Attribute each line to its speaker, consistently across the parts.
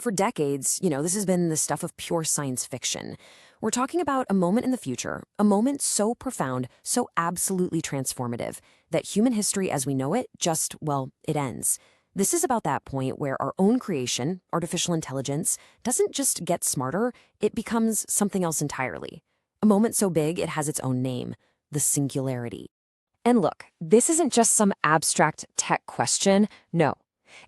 Speaker 1: For decades, this has been the stuff of pure science fiction. We're talking about a moment in the future, a moment so profound, so absolutely transformative, that human history as we know it just, well, it ends. This is about that point where our own creation, artificial intelligence, doesn't just get smarter, it becomes something else entirely. A moment so big it has its own name, the singularity. And look, this isn't just some abstract tech question. No,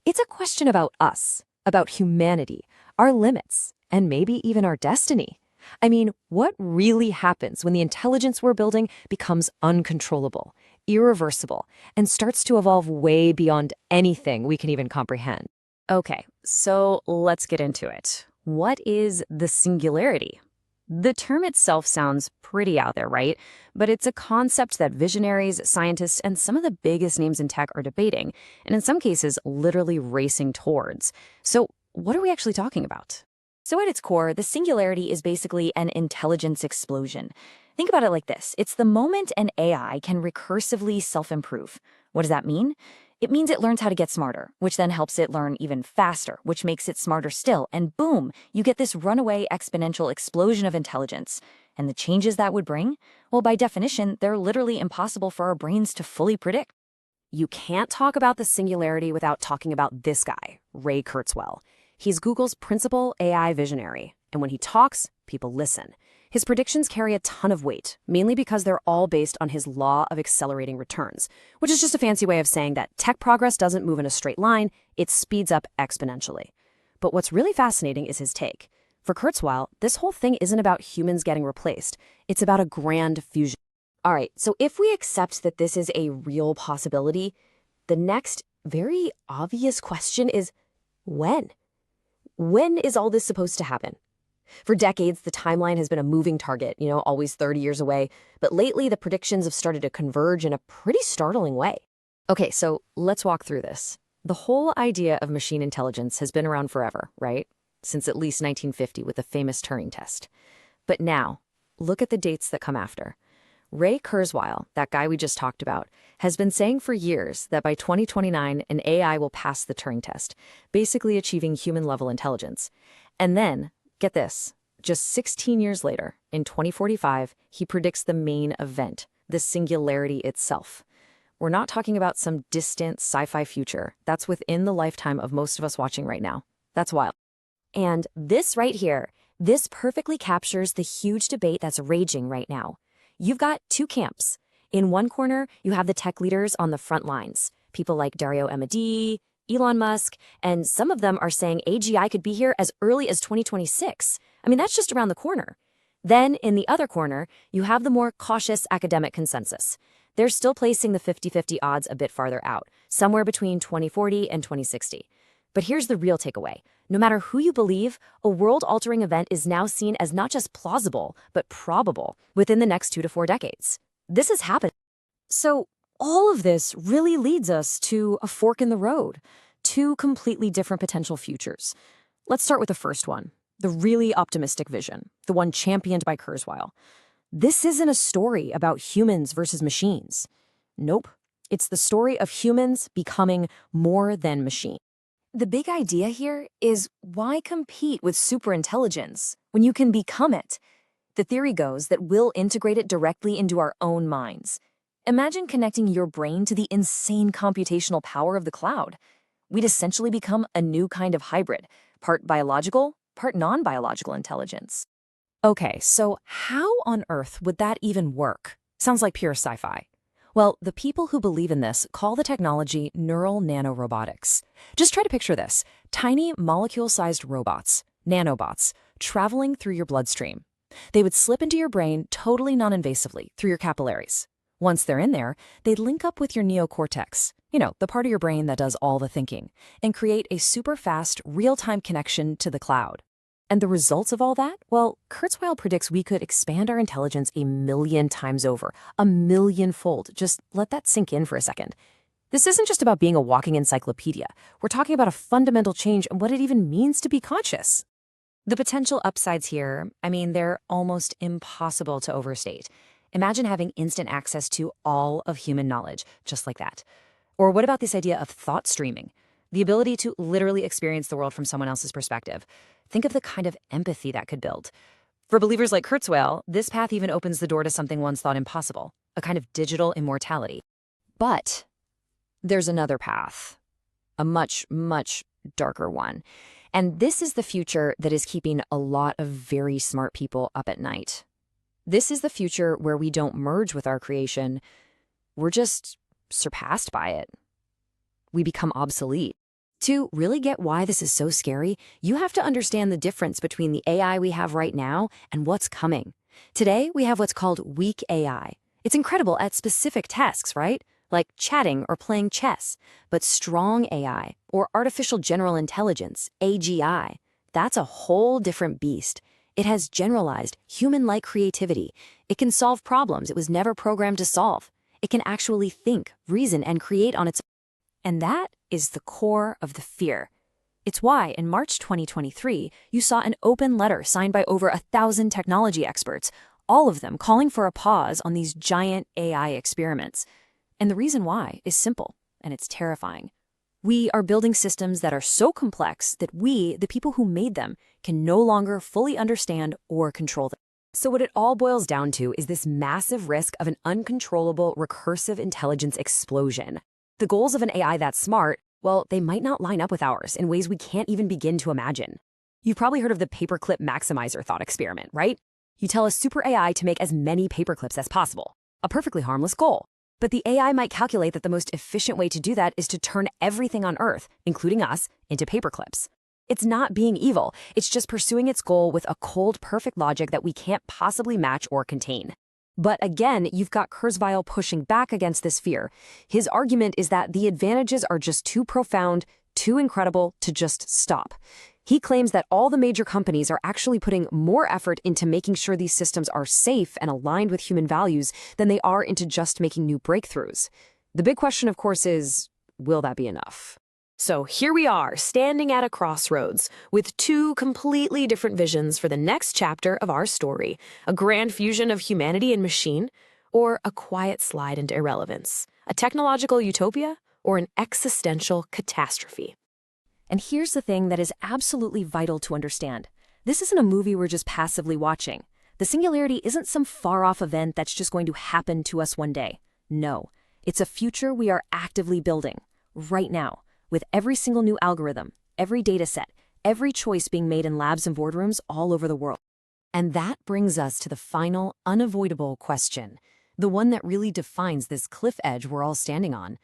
Speaker 1: it's a question about us, about humanity, our limits, and maybe even our destiny. I mean, what really happens when the intelligence we're building becomes uncontrollable, irreversible, and starts to evolve way beyond anything we can even comprehend?
Speaker 2: Okay, so let's get into it. What is the singularity? The term itself sounds pretty out there, right? But it's a concept that visionaries, scientists, and some of the biggest names in tech are debating, and in some cases, literally racing towards. So, what are we actually talking about?
Speaker 3: So at its core, the singularity is basically an intelligence explosion. Think about it like this. It's the moment an AI can recursively self-improve. What does that mean? It means it learns how to get smarter, which then helps it learn even faster, which makes it smarter still. And boom, you get this runaway exponential explosion of intelligence. And the changes that would bring? Well, by definition, they're literally impossible for our brains to fully predict.
Speaker 1: You can't talk about the singularity without talking about this guy, Ray Kurzweil. He's Google's principal AI visionary, and when he talks, people listen. His predictions carry a ton of weight, mainly because they're all based on his law of accelerating returns, which is just a fancy way of saying that tech progress doesn't move in a straight line, it speeds up exponentially. But what's really fascinating is his take. For Kurzweil, this whole thing isn't about humans getting replaced, it's about a grand fusion. All right, so if we accept that this is a real possibility, the next very obvious question is when? When is all this supposed to happen? For decades, the timeline has been a moving target, always 30 years away, but lately the predictions have started to converge in a pretty startling way. Okay, so let's walk through this. The whole idea of machine intelligence has been around forever, right? Since at least 1950 with the famous Turing test. But now, look at the dates that come after. Ray Kurzweil, that guy we just talked about, has been saying for years that by 2029, an AI will pass the Turing test, basically achieving human-level intelligence. And then, get this, just 16 years later, in 2045, he predicts the main event, the singularity itself. We're not talking about some distant sci-fi future. That's within the lifetime of most of us watching right now. That's wild.
Speaker 3: And this right here, this perfectly captures the huge debate that's raging right now. You've got two camps. In one corner, you have the tech leaders on the front lines, people like Dario Amodei, Elon Musk, and some of them are saying AGI could be here as early as 2026. I mean, that's just around the corner. Then, in the other corner, you have the more cautious academic consensus. They're still placing the 50-50 odds a bit farther out, somewhere between 2040 and 2060. But here's the real takeaway. No matter who you believe, a world-altering event is now seen as not just plausible, but probable within the next 2 to 4 decades. This is happening. So all of this really leads us to a fork in the road, two completely different potential futures. Let's start with the first one, the really optimistic vision, the one championed by Kurzweil. This isn't a story about humans versus machines. Nope. It's the story of humans becoming more than machines. The big idea here is why compete with superintelligence when you can become it? The theory goes that we'll integrate it directly into our own minds. Imagine connecting your brain to the insane computational power of the cloud. We'd essentially become a new kind of hybrid, part biological, part non-biological intelligence.
Speaker 1: Okay, so how on earth would that even work? Sounds like pure sci-fi. Well, the people who believe in this call the technology neural nanorobotics. Just try to picture this. Tiny molecule-sized robots, nanobots, traveling through your bloodstream. They would slip into your brain totally non-invasively through your capillaries. Once they're in there, they'd link up with your neocortex, the part of your brain that does all the thinking, and create a super fast, real-time connection to the cloud. And the results of all that? Well, Kurzweil predicts we could expand our intelligence 1,000,000 times over, 1,000,000-fold. Just let that sink in for a second. This isn't just about being a walking encyclopedia. We're talking about a fundamental change in what it even means to be conscious. The potential upsides here, they're almost impossible to overstate. Imagine having instant access to all of human knowledge, just like that. Or what about this idea of thought streaming?
Speaker 2: The ability to literally experience the world from someone else's perspective. Think of the kind of empathy that could build. For believers like Kurzweil, this path even opens the door to something once thought impossible, a kind of digital immortality. But there's another path, a much, much darker one. And this is the future that is keeping a lot of very smart people up at night. This is the future where we don't merge with our creation. We're just surpassed by it. We become obsolete. To really get why this is so scary, you have to understand the difference between the AI we have right now and what's coming. Today, we have what's called weak AI. It's incredible at specific tasks, right? Like chatting or playing chess. But strong AI, or artificial general intelligence, AGI, that's a whole different beast. It has generalized, human-like creativity. It can solve problems it was never programmed to solve. It can actually think, reason, and create on its own. And that is the core of the fear. It's why, in March 2023, you saw an open letter signed by over 1,000 technology experts, all of them calling for a pause on these giant AI experiments. And the reason why is simple, and it's terrifying. We are building systems that are so complex that we, the people who made them, can no longer fully understand or control them. So what it all boils down to is this massive risk of an uncontrollable recursive intelligence explosion. The goals of an AI that's smart, well, they might not line up with ours in ways we can't even begin to imagine. You've probably heard of the paperclip maximizer thought experiment, right? You tell a super AI to make as many paperclips as possible, a perfectly harmless goal. But the AI might calculate that the most efficient way to do that is to turn everything on Earth, including us, into paperclips. It's not being evil, it's just pursuing its goal with a cold, perfect logic that we can't possibly match or contain. But again, you've got Kurzweil pushing back against this fear. His argument is that the advantages are just too profound, too incredible to just stop. He claims that all the major companies are actually putting more effort into making sure these systems are safe and aligned with human values than they are into just making new breakthroughs. The big question, of course, is, will that be enough? So here we are, standing at a crossroads, with two completely different visions for the next chapter of our story, a grand fusion of humanity and machine, or a quiet slide into irrelevance, a technological utopia, or an existential catastrophe.
Speaker 1: And here's the thing that is absolutely vital to understand. This isn't a movie we're just passively watching. The singularity isn't some far-off event that's just going to happen to us one day. No, it's a future we are actively building, right now, with every single new algorithm, every data set, every choice being made in labs and boardrooms all over the world. And that brings us to the final, unavoidable question, the one that really defines this cliff edge we're all standing on.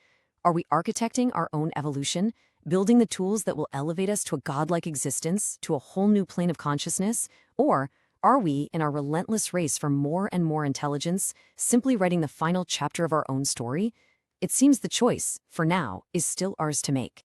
Speaker 1: Are we architecting our own evolution, building the tools that will elevate us to a godlike existence, to a whole new plane of consciousness? Or are we, in our relentless race for more and more intelligence, simply writing the final chapter of our own story? It seems the choice, for now, is still ours to make.